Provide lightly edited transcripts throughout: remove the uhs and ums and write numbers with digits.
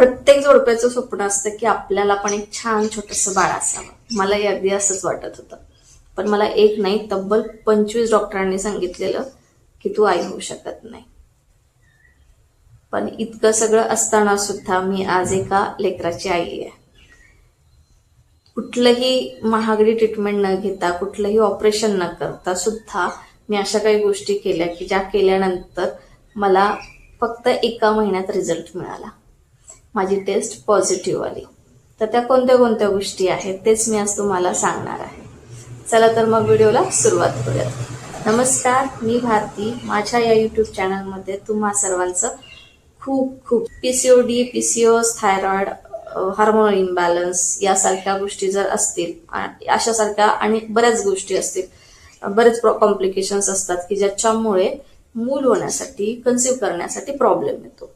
प्रत्येक जोडप्याचं स्वप्न असतं की आपल्याला पण एक छान छोटंसं बाळ असावं. मलाही अगदी असंच वाटत होतं. पण मला एक नाही तब्बल 25 डॉक्टरांनी सांगितलेलं की तू आई होऊ शकत नाही. पण इतकं सगळं असताना सुद्धा मी आज एका लेकराची आई आहे. कुठलंही महागडी ट्रीटमेंट न घेता, कुठलंही ऑपरेशन न करता सुद्धा मी अशा काही गोष्टी केल्या की ज्या केल्यानंतर मला फक्त 1 महिन्यात रिझल्ट मिळाला. माझी टेस्ट पॉझिटिव्ह आली. तर त्या कोणत्या कोणत्या गोष्टी आहेत तेच मी आज तुम्हाला सांगणार आहे. चला तर मग व्हिडिओला सुरुवात करूयात. नमस्कार, मी भारती. माझ्या या यूट्यूब चॅनलमध्ये तुम्हा सर्वांचं खूप खूप PCOD, PCOS, thyroid, hormonal imbalance यासारख्या गोष्टी जर असतील, अशासारख्या आणि बऱ्याच गोष्टी असतील, बरेच कॉम्प्लिकेशन्स असतात की ज्याच्यामुळे मूल होण्यासाठी, कन्सीव्ह करण्यासाठी प्रॉब्लेम येतो.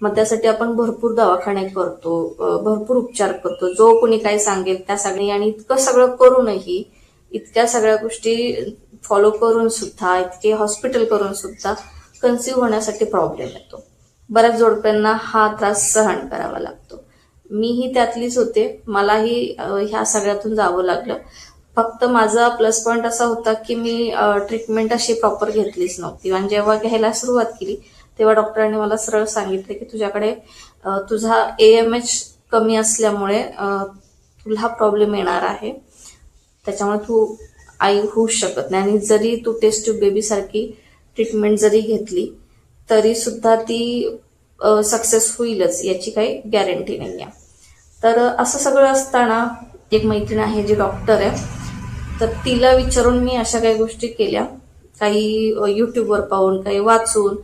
मग त्यासाठी आपण भरपूर दवाखाने करतो, भरपूर उपचार करतो, जो कोणी काही सांगेल त्या सगळी, आणि इतकं सगळं करूनही, इतक्या सगळ्या गोष्टी फॉलो करून सुद्धा, इतके हॉस्पिटल करून सुद्धा कन्सीव्ह होण्यासाठी प्रॉब्लेम येतो. बऱ्याच जोडप्यांना हा त्रास सहन करावा लागतो. मीही त्यातलीच होते. मलाही ह्या सगळ्यातून जावं लागलं. फक्त माझा प्लस पॉइंट असा होता की मी ट्रीटमेंट अशी प्रॉपर घेतलीच नव्हती. आणि जेव्हा घ्यायला सुरुवात केली तेव्हा डॉक्टरांनी मला सरळ सांगितलं की तुझ्याकडे तुझा AMH कमी असल्यामुळे तुला हा प्रॉब्लेम येणार आहे. त्याच्यामुळे तू आई होऊ शकत नाही. आणि जरी तू टेस्ट ट्यूब बेबी सारखी ट्रीटमेंट जरी घेतली तरी सुद्धा ती सक्सेस होईलच याची काही गॅरंटी नाही आहे. तर असं सगळं असताना एक मैत्रीण आहे जी डॉक्टर आहे, तर तिला विचारून मी अशा काही गोष्टी केल्या, काही युट्यूबवर पाहून, काही वाचून,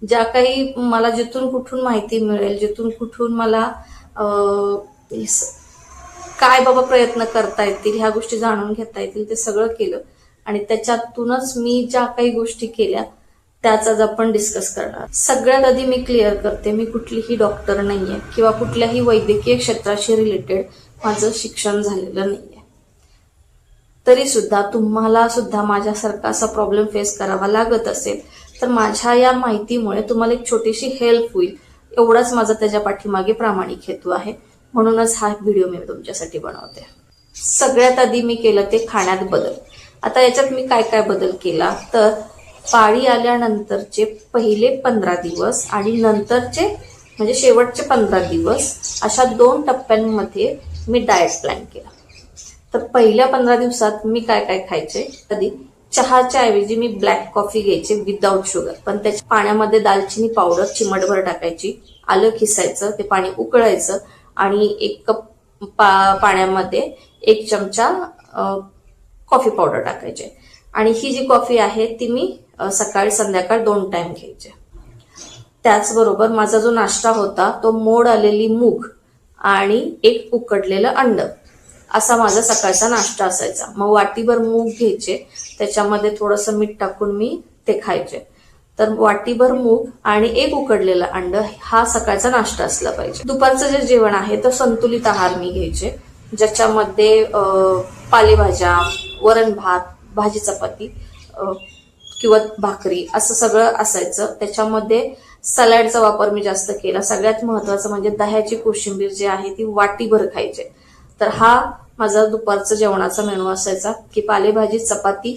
ज्या काही मला जिथून कुठून माहिती मिळेल, जिथून कुठून मला काय बाबा प्रयत्न करता येतील, ह्या गोष्टी जाणून घेता येतील, ते सगळं केलं. आणि त्याच्यातूनच मी ज्या काही गोष्टी केल्या त्याच आज आपण डिस्कस करणार. सगळ्यात आधी मी क्लिअर करते, मी कुठलीही डॉक्टर नाहीये किंवा कुठल्याही वैद्यकीय क्षेत्राशी रिलेटेड माझं शिक्षण झालेलं नाहीये. तरी सुद्धा तुम्हाला सुद्धा माझ्यासारखा असा प्रॉब्लेम फेस करावा लागत असेल तर माझ्या या माहितीमुळे तुम्हाला एक छोटीशी हेल्प होईल, एवढाच माझा त्याच्या पाठीमागे प्रामाणिक हेतू आहे. म्हणूनच हा व्हिडिओ मी तुमच्यासाठी बनवते. सगळ्यात आधी मी केलं ते खाण्यात बदल. आता याच्यात मी काय काय बदल केला, तर पाळी आल्यानंतरचे पहिले 15 दिवस आणि नंतरचे म्हणजे शेवटचे 15 दिवस अशा 2 टप्प्यांमध्ये मी डाएट प्लॅन केला. तर पहिल्या 15 दिवसात मी काय काय खायचे, आधी चहाच्या ऐवजी मी ब्लॅक कॉफी घ्यायचे विदाऊट शुगर. पण त्याच्या पाण्यामध्ये दालचिनी पावडर चिमटभर टाकायची, आलं खिसायचं, ते पाणी उकळायचं आणि 1 कप पाण्यामध्ये 1 चमचा कॉफी पावडर टाकायचे. आणि ही जी कॉफी आहे ती मी सकाळी संध्याकाळ 2 टाइम घ्यायचे. त्याचबरोबर माझा जो नाश्ता होता तो मोड आलेली मूग आणि 1 उकडलेलं अंड, असा माझा सकाळचा नाश्ता असायचा. मग वाटीभर मूग घ्यायचे, त्याच्यामध्ये थोडंसं मीठ टाकून मी ते खायचे. तर वाटीभर मूग आणि 1 उकडलेलं अंड हा सकाळचा नाश्ता असला पाहिजे. दुपारचं जे जेवण आहे तर संतुलित आहार मी घ्यायचे, ज्याच्यामध्ये पालेभाज्या, वरण भात, भाजी चपाती किंवा भाकरी असं सगळं असायचं. त्याच्यामध्ये सलाडचा वापर मी जास्त केला. सगळ्यात महत्वाचं म्हणजे दह्याची कोशिंबीर जी आहे ती वाटीभर खायचे. तर हा माझा दुपारचा जेवणाचा मेनू असायचा की पालेभाजी, चपाती,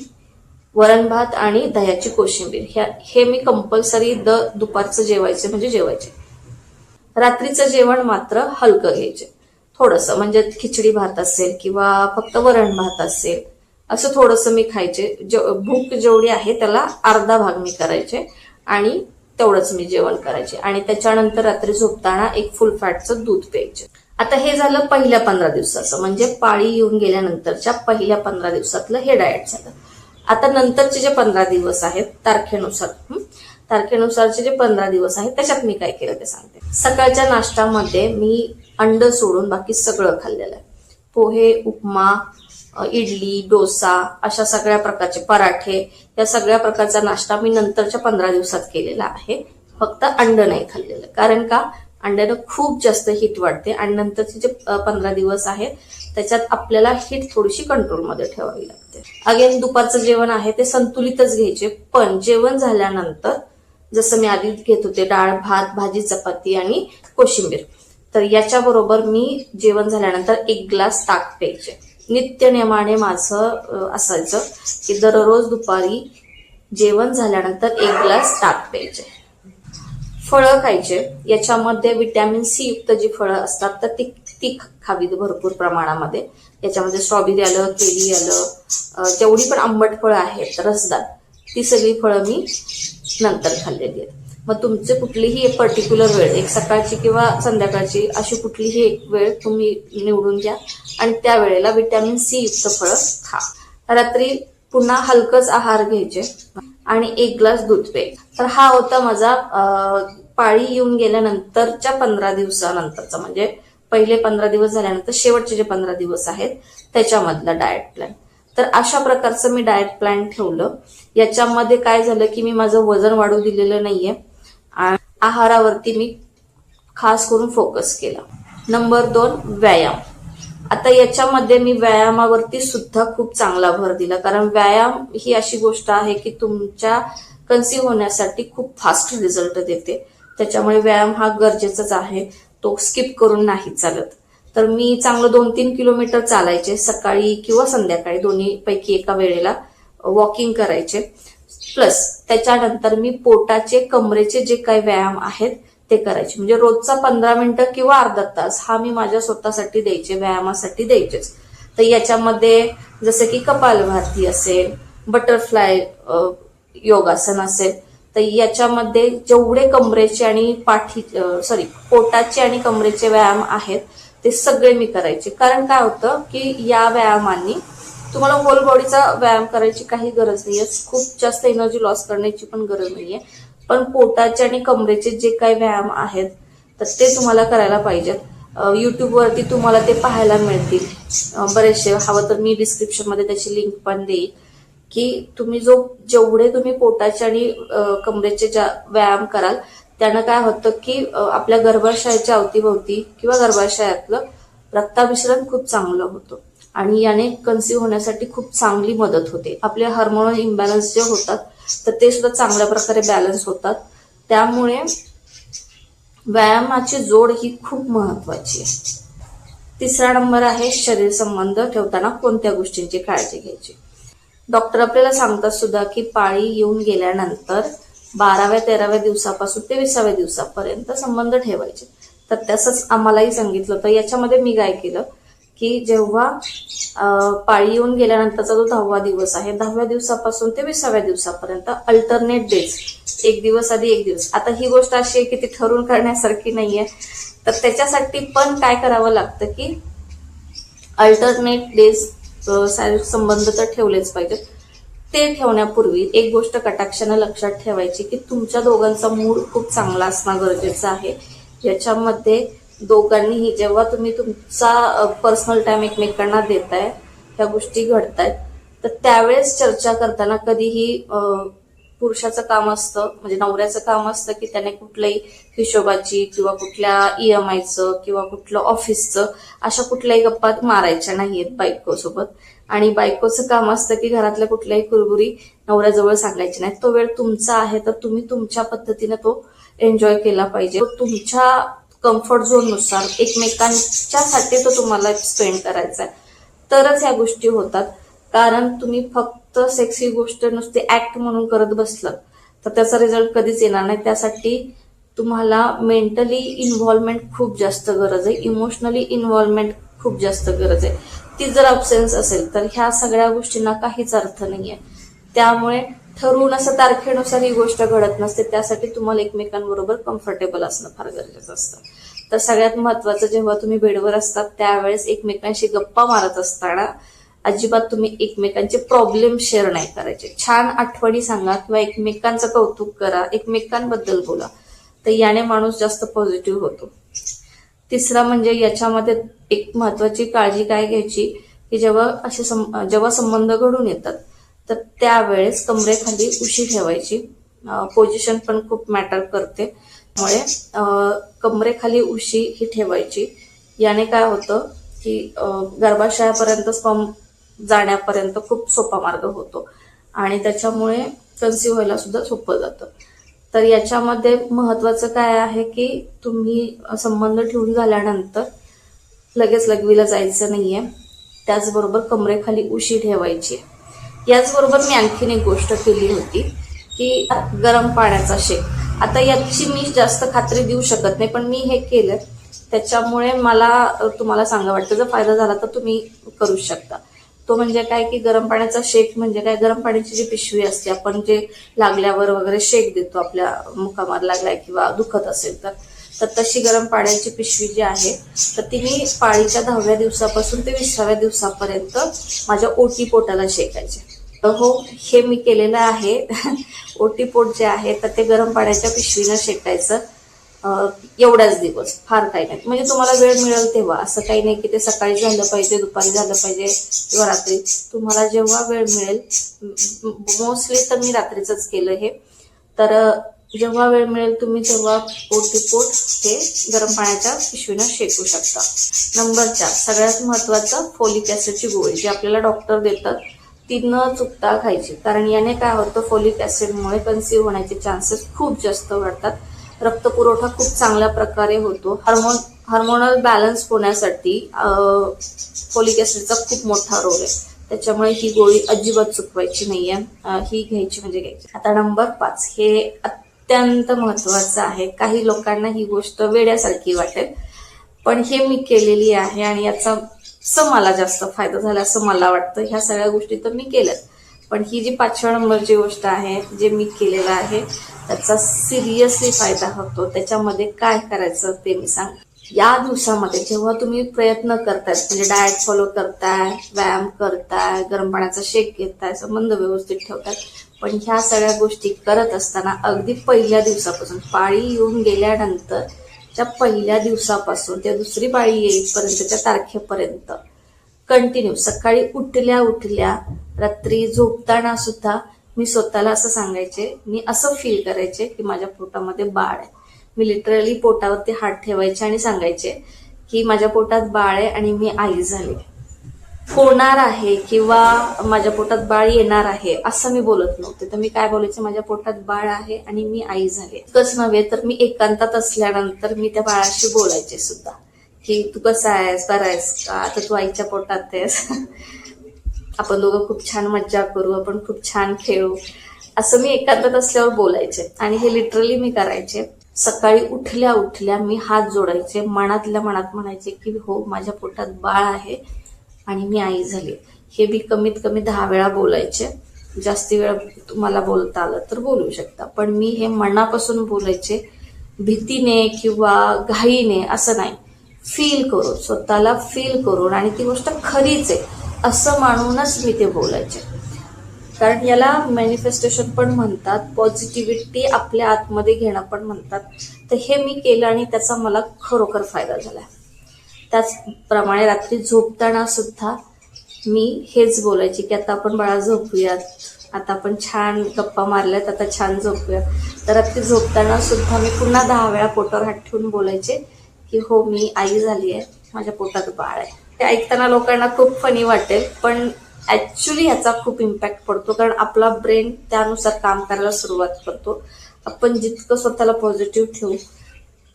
वरण भात आणि दह्याची कोशिंबीर. हे मी कंपल्सरी दुपारचं जेवायचे म्हणजे जेवायचे. रात्रीचं जेवण मात्र हलकं घ्यायचे, थोडंसं, म्हणजे खिचडी भात असेल किंवा फक्त वरण भात असेल असं थोडंसं मी खायचे. भूक जेवढी आहे त्याला अर्धा भाग मी करायचे आणि तेवढंच मी जेवण करायचे. आणि त्याच्यानंतर रात्री झोपताना 1 फुल फॅटचं दूध प्यायचे. आता हे झालं पहिल्या 15 दिवसाचं, म्हणजे पाळी येऊन गेल्यानंतरच्या पहिल्या 15 दिवसातलं हे डाएट झालं. आता नंतरचे जे 15 दिवस आहेत तारखेनुसारचे जे 15 दिवस आहेत त्याच्यात मी काय केलं ते सांगते. सकाळच्या नाश्त्यामध्ये मी अंड सोडून बाकी सगळं खाल्लेलं आहे. पोहे, उपमा, इडली, डोसा, अशा सगळ्या प्रकारचे पराठे, या सगळ्या प्रकारचा नाश्ता मी नंतरच्या 15 दिवसात केलेला आहे. फक्त अंड नाही खाल्लेलं, कारण का अंड्यानं खूप जास्त हीट वाढते आणि नंतरचे जे 15 दिवस आहेत त्याच्यात आपल्याला हीट थोडीशी कंट्रोलमध्ये ठेवावी लागते. अगेन दुपारचं जेवण आहे ते संतुलितच घ्यायचे, पण जेवण झाल्यानंतर जसं मी आधी घेत होते डाळ, भात, भाजी, चपाती आणि कोशिंबीर, तर याच्याबरोबर मी जेवण झाल्यानंतर 1 ग्लास ताक प्यायचे. नित्य नियमाने माझं असायचं की दररोज दुपारी जेवण झाल्यानंतर 1 ग्लास ताक प्यायचे. फळं खायचे. याच्यामध्ये व्हिटॅमिन सी युक्त जी फळं असतात तर ती खावीत भरपूर प्रमाणामध्ये. याच्यामध्ये स्ट्रॉबेरी आलं, केळी आलं, जेवढी पण आंबट फळं आहेत रसदार, ती सगळी फळं मी नंतर खाल्लेली आहेत. मग तुमचे कुठलीही एक पर्टिक्युलर वेळ, एक सकाळची किंवा संध्याकाळची, अशी कुठलीही एक वेळ तुम्ही निवडून घ्या आणि त्या वेळेला व्हिटॅमिन सी युक्त फळं खा. रात्री पुन्हा हलकच आहार घ्यायचे आणि 1 ग्लास दूध प्यायचे. तर हा होता माझा पाळी येऊन गेल्यानंतरच्या 15 दिवसानंतरचा, म्हणजे पहिले 15 दिवस झाल्यानंतर शेवटचे जे 15 दिवस आहेत त्याच्यामधला डाएट प्लॅन. तर अशा प्रकारचं मी डाएट प्लॅन ठेवलं. याच्यामध्ये काय झालं की मी माझं वजन वाढू दिलेलं नाहीये आणि आहारावरती मी खास करून फोकस केला. नंबर 2, व्यायाम. आता याच्यामध्ये मी व्यायामावरती सुद्धा खूप चांगला भर दिला, कारण व्यायाम ही अशी गोष्ट आहे की तुमच्या कन्सीव्ह होण्यासाठी खूप फास्ट रिझल्ट देते. त्याच्यामुळे व्यायाम हा गरजेचाच आहे, तो स्किप करून नाही चालत. तर मी चांगलं 2-3 किलोमीटर चालायचे सकाळी किंवा संध्याकाळी, दोन्ही पैकी एका वेळेला वॉकिंग करायचे. प्लस त्याच्यानंतर मी पोटाचे, कमरेचे जे काही व्यायाम आहेत ते करायचे. म्हणजे रोजचा 15 मिनिटं किंवा अर्धा तास हा मी माझ्या स्वतःसाठी द्यायचे, व्यायामासाठी द्यायचेच. तर याच्यामध्ये जसं की कपालभाती असेल, बटरफ्लाय योगासन असेल, तर याच्यामध्ये जेवढे कमरेचे आणि पोटाचे आणि कमरेचे व्यायाम आहेत ते सगळे मी करायचे. कारण काय होतं की या व्यायामांनी तुम्हाला होल बॉडीचा व्यायाम करायची काही गरज नाहीये, खूप जास्त एनर्जी लॉस करण्याची पण गरज नाहीये, पण पोटाचे आणि कमरेचे जे काही व्यायाम आहेत तर ते तुम्हाला करायला पाहिजेत. युट्यूबवरती तुम्हाला ते पाहायला मिळतील बरेचसे. हवं तर मी डिस्क्रिप्शनमध्ये त्याची लिंक पण देईल की तुम्ही जेवढे तुम्ही पोटाचे आणि कमरेचे व्यायाम कराल त्यानं काय होतं की आपल्या गर्भाशयाच्या अवतीभोवती किंवा गर्भाशयातलं रक्ताभिसरण खूप चांगलं होतं आणि याने कन्सीव्ह होण्यासाठी खूप चांगली मदत होते. आपले हार्मोनल इम्बॅलन्स जे होतात तर ते सुद्धा चांगल्या प्रकारे बॅलन्स होतात. त्यामुळे व्यायामाची जोड ही खूप महत्वाची आहे. 3रा नंबर आहे शरीर संबंध ठेवताना कोणत्या गोष्टींची काळजी घ्यायची. डॉक्टर आपल्याला सांगतात सुद्धा की पाळी येऊन गेल्यानंतर 12व्या-13व्या दिवसापासून ते 20व्या दिवसापर्यंत संबंध ठेवायचे. तर तसंच आम्हालाही सांगितलं होतं. याच्यामध्ये मी काय केलं की जेव्हा पाळी येऊन गेल्यानंतरचा जो 10वा दिवस आहे, 10व्या दिवसापासून ते 20व्या दिवसापर्यंत अल्टरनेट डेज, 1 दिवस आधी 1 दिवस. आता ही गोष्ट अशी आहे की ती ठरवून करण्यासारखी नाहीये, तर त्याच्यासाठी पण काय करावं लागतं की अल्टरनेट डेज शारीरिक संबंध तर ठेवलेच पाहिजेत. ते ठेवण्यापूर्वी एक गोष्ट कटाक्षानं लक्षात ठेवायची की तुमच्या दोघांचा मूड खूप चांगला असणं गरजेचं आहे. याच्यामध्ये दोघांनीही जेव्हा तुम्ही तुमचा पर्सनल टाइम एकमेकांना देताय, ह्या गोष्टी घडतायत, तर त्यावेळेस चर्चा करताना कधीही पुरुषाचं काम असतं, म्हणजे नवऱ्याचं काम असतं की त्याने कुठल्याही हिशोबाची किंवा कुठल्या EMIचं किंवा कुठलं ऑफिसचं अशा कुठल्याही गप्पा मारायच्या नाहीयेत बायकोसोबत. आणि बायकोचं काम असतं की घरातल्या कुठल्याही कुरबुरी नवऱ्याजवळ सांगायची नाही. तो वेळ तुमचा आहे तर तुम्ही तुमच्या पद्धतीने तो एन्जॉय केला पाहिजे. तुमच्या कम्फर्ट झोननुसार एकमेकांच्यासाठी तो तुम्हाला स्पेंड करायचा आहे, तरच ह्या गोष्टी होतात. कारण तुम्ही फक्त सेक्सी गोष्ट नुसती ऍक्ट म्हणून करत बसलं तर त्याचा रिझल्ट कधीच येणार नाही. त्यासाठी तुम्हाला मेंटली इन्व्हॉल्वमेंट खूप जास्त गरज आहे, इमोशनली इन्व्हॉल्वमेंट खूप जास्त गरज आहे. ती जर अब्सेन्स असेल तर ह्या सगळ्या गोष्टींना काहीच अर्थ नाहीये. त्यामुळे ठरवून असं तारखेनुसार ही गोष्ट घडत नसते. त्यासाठी तुम्हाला एकमेकांबरोबर कम्फर्टेबल असणं फार गरजेचं असतं. तर सगळ्यात महत्वाचं, जेव्हा तुम्ही बेडवर असतात त्यावेळेस एकमेकांशी गप्पा मारत असताना अजिबात तुम्ही एकमेकांचे प्रॉब्लेम शेअर नाही करायचे. छान आठवणी सांगा किंवा एकमेकांचं कौतुक करा, एकमेकांबद्दल बोला, तर याने माणूस जास्त पॉझिटिव्ह होतो. 3रा म्हणजे याच्यामध्ये एक महत्वाची काळजी काय घ्यायची की जेव्हा संबंध घडून येतात तर त्यावेळेस कमरेखाली उशी ठेवायची. पोझिशन पण खूप मॅटर करते. त्यामुळे कमरेखाली उशी ही ठेवायची. याने काय होतं की गर्भाशयापर्यंत स्पर्म जाण्यापर्यंत खूप सोपा मार्ग होतो आणि त्याच्यामुळे कन्सीव्ह व्हायला सुद्धा सोपं जातं. तर याच्यामध्ये महत्वाचं काय आहे की तुम्ही संबंध ठेवून झाल्यानंतर लगेच लघवीला जायचं नाहीये. त्याचबरोबर कमरेखाली उशी ठेवायची. याचबरोबर मी आणखीन एक गोष्ट केली होती की गरम पाण्याचा शेक. आता याची मी जास्त खात्री देऊ शकत नाही, पण मी हे केलं त्याच्यामुळे मला तुम्हाला सांगा वाटतं, जर फायदा झाला तर तुम्ही करू शकता. तो म्हणजे काय की गरम पाण्याचा शेक म्हणजे काय, गरम पाण्याची जी पिशवी असते, आपण जे लागल्यावर वगैरे शेक देतो आपल्या मुखामार लागलाय किंवा दुखत असेल तर तशी गरम पाण्याची पिशवी जी आहे तर ती मी पाळीच्या 10व्या दिवसापासून ते 20व्या दिवसापर्यंत माझ्या ओटी पोटाला शेकायचे. हो, हे मी केलेलं आहे. ओटी पोट जे आहे तर ते गरम पाण्याच्या पिशवीनं शेकायचं एवढाच दिवस, फार काही नाही. म्हणजे तुम्हाला वेळ मिळेल तेव्हा, असं काही नाही की ते सकाळी झालं पाहिजे, दुपारी झालं पाहिजे किंवा रात्री. तुम्हाला जेव्हा वेळ मिळेल, मोस्टली तर मी रात्रीच केलं हे, तर जेव्हा वेळ मिळेल तुम्ही तेव्हा ओटीपोट हे गरम पाण्याच्या पिशवीनं शेकू शकता. नंबर 4, सगळ्यात महत्वाचं फोलिक ऍसिडची गोळी जी आपल्याला डॉक्टर देतात ती न चुकता खायची. कारण याने काय होतं, फोलिक ऍसिडमुळे कन्सीव्ह होण्याचे चान्सेस खूप जास्त वाढतात. रक्तपुरवठा खूप चांगल्या प्रकारे होतो. हार्मोनल बॅलन्स होण्यासाठी फोलिक ऍसिडचा खूप मोठा रोल आहे. त्याच्यामुळे ही गोळी अजिबात चुकवायची नाहीये, ही घ्यायची म्हणजे घ्यायची. आता नंबर 5, हे अत्यंत महत्वाचं आहे. काही लोकांना ही गोष्ट वेड्यासारखी वाटेल, पण हे मी केलेली आहे आणि याचा मला जास्त फायदा झाला असं मला वाटतं. ह्या सगळ्या गोष्टी तर मी केल्यात, पण ही जी 5व्या नंबरची गोष्ट आहे जे मी केलेलं आहे त्याचा सिरियसली फायदा होतो. त्याच्यामध्ये काय करायचं ते मी सांग. या दिवसामध्ये जेव्हा तुम्ही प्रयत्न करताय, म्हणजे डाएट फॉलो करताय, व्यायाम करताय, गरम पाण्याचा शेक घेताय, संबंध व्यवस्थित ठेवताय, पण ह्या सगळ्या गोष्टी करत असताना अगदी पहिल्या दिवसापासून, पाळी येऊन गेल्यानंतर त्या पहिल्या दिवसापासून त्या दुसरी पाळी येईपर्यंतच्या तारखेपर्यंत कंटिन्यू सकाळी उठल्या रात्री झोपताना सुद्धा मी स्वतःला असं सांगायचे, मी असं फील करायचे की माझ्या पोटामध्ये बाळ आहे. मी लिटरली पोटावरती हात ठेवायचे आणि सांगायचे की माझ्या पोटात बाळ आहे आणि मी आई झाले, होणार आहे किंवा माझ्या पोटात बाळ येणार आहे असं मी बोलत नव्हते. तर मी काय बोलायचे, माझ्या पोटात बाळ आहे आणि मी आई झाले. इतकंच नव्हे तर मी एकांतात असल्यानंतर मी त्या बाळाशी बोलायचे सुद्धा की तू कसा आहेस, बरा आहेस का, आता तू आईच्या पोटात आहेस, आपण दोघं खूप छान मज्जा करू, आपण खूप छान खेळू, असं मी एकांतात असल्यावर बोलायचे. आणि हे लिटरली मी करायचे. सकाळी उठल्या मी हात जोडायचे, मनातल्या मनात म्हणायचे की हो माझ्या पोटात बाळ आहे आणि मी आई झाली. हे मी कमीत कमी 10 वेळा बोलायचे. जास्ती वेळा तुम्हाला बोलता आलं तर बोलू शकता, पण मी हे मनापासून बोलायचे, भीतीने किंवा घाईने असं नाही, फील करून, स्वतःला फील करून, आणि ती गोष्ट खरीच आहे असं मानूनच मी ते बोलायचे. कारण याला मॅनिफेस्टेशन पण म्हणतात, पॉझिटिव्हिटी आपल्या आतमध्ये घेणं पण म्हणतात. तर हे मी केलं आणि त्याचा मला खरोखर फायदा झाला. त्याचप्रमाणे रात्री झोपताना सुद्धा मी हेच बोलायचे की आता आपण बाळा झोपूयात, आता आपण छान गप्पा मारल्यात, आता छान झोपूयात. तर रात्री झोपताना सुद्धा मी पुन्हा 10 वेळा पोटावर हात ठेवून बोलायचे की हो मी आई झाली आहे, माझ्या पोटात बाळ आहे. ते ऐकताना लोकांना खूप फनी वाटेल, पण ऍक्च्युली ह्याचा खूप इम्पॅक्ट पडतो. कारण आपला ब्रेन त्यानुसार काम करायला सुरुवात करतो. आपण जितकं स्वतःला पॉझिटिव्ह ठेवू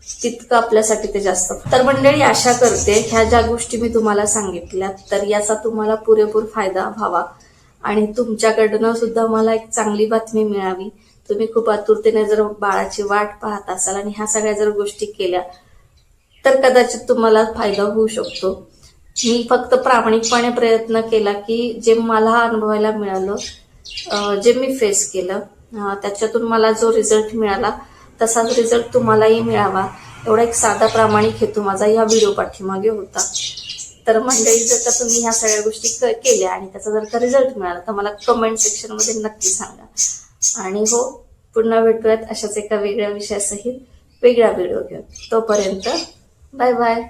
तितकं आपल्यासाठी ते जास्त. तर मंडळी, आशा करते ह्या ज्या गोष्टी मी तुम्हाला सांगितल्या तर याचा तुम्हाला पुरेपूर फायदा व्हावा आणि तुमच्याकडनं सुद्धा मला एक चांगली बातमी मिळावी. तुम्ही खूप आतुरतेने जर बाळाची वाट पाहत असाल आणि ह्या सगळ्या जर गोष्टी केल्या तर कदाचित तुम्हाला फायदा होऊ शकतो. मी फक्त प्रामाणिकपणे प्रयत्न केला की जे मला अनुभवायला मिळालं, जे मी फेस केलं, त्याच्यातून मला जो रिझल्ट मिळाला तसाच रिझल्ट तुम्हालाही मिळावा एवढा एक साधा प्रामाणिक हेतू माझा या व्हिडिओ पाठीमागे होता. तर मंडळी, जर का तुम्ही ह्या सगळ्या गोष्टी केल्या आणि त्याचा जर का रिझल्ट मिळाला तर मला कमेंट सेक्शन मध्ये नक्की सांगा. आणि हो, पुन्हा भेटूयात अशाच एका वेगळ्या विषयासहित वेगळा व्हिडिओ घेऊन. तोपर्यंत बाय बाय.